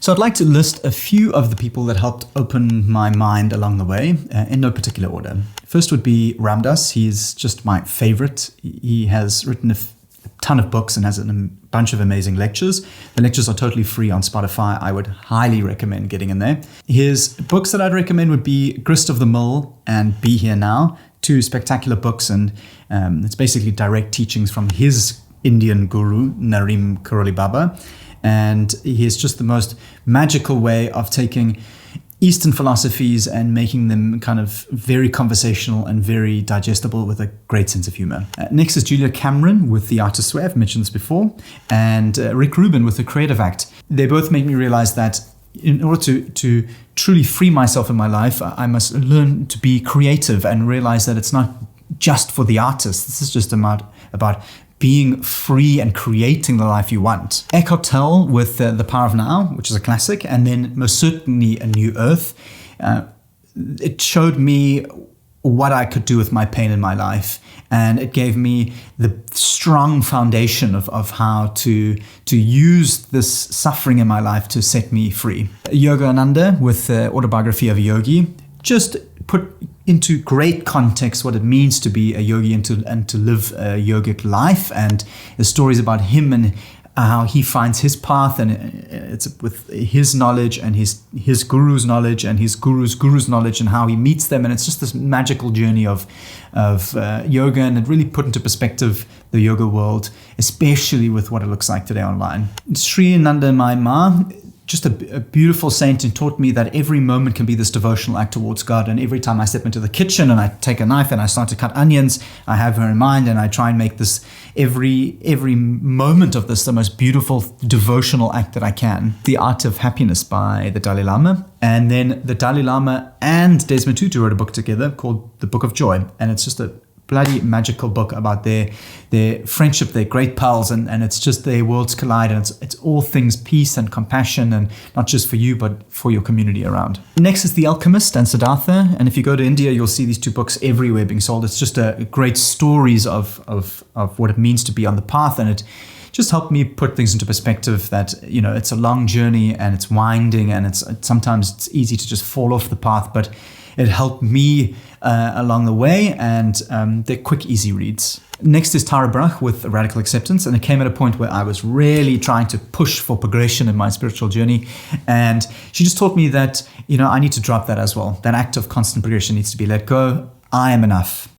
So I'd like to list a few of the people that helped open my mind along the way, in no particular order. First would be Ram Dass. He's just my favorite. He has written a ton of books and has a bunch of amazing lectures. The lectures are totally free on Spotify. I would highly recommend getting in there. His books that I'd recommend would be Grist of the Mill and Be Here Now, two spectacular books, and it's basically direct teachings from his Indian guru, Nareem Karoli Baba. And he has just the most magical way of taking Eastern philosophies and making them kind of very conversational and very digestible with a great sense of humor. Next is Julia Cameron with The Artist's Way. I've mentioned this before. And Rick Rubin with The Creative Act. They both make me realize that in order to truly free myself in my life, I must learn to be creative and realize that it's not just for the artist. This is just about being free and creating the life you want. Eckhart Tolle with The Power of Now, which is a classic, and then most certainly A New Earth. It showed me what I could do with my pain in my life, and it gave me the strong foundation of how to use this suffering in my life to set me free. Yogananda with the Autobiography of a Yogi just put into great context what it means to be a yogi and to live a yogic life, and the stories about him and how he finds his path, and it's with his knowledge and his guru's knowledge and his guru's knowledge, and how he meets them, and it's just this magical journey of yoga, and it really put into perspective the yoga world, especially with what it looks like today online. Sri Anandamayi Ma, just a beautiful saint, and taught me that every moment can be this devotional act towards God. And every time I step into the kitchen and I take a knife and I start to cut onions, I have her in mind, and I try and make this every moment of this the most beautiful devotional act that I can. The Art of Happiness by the Dalai Lama. And then the Dalai Lama and Desmond Tutu wrote a book together called The Book of Joy. And it's just a bloody magical book about their friendship, their great pals, and it's just their worlds collide, and it's all things peace and compassion, and not just for you but for your community around. Next is The Alchemist and Siddhartha, and if you go to India you'll see these two books everywhere being sold. It's just a great stories of what it means to be on the path, and it just helped me put things into perspective that, you know, it's a long journey and it's winding, and sometimes it's easy to just fall off the path, but it helped me along the way, and they're quick, easy reads. Next is Tara Brach with Radical Acceptance, and it came at a point where I was really trying to push for progression in my spiritual journey, and she just taught me that, you know, I need to drop that as well. That act of constant progression needs to be let go. I am enough.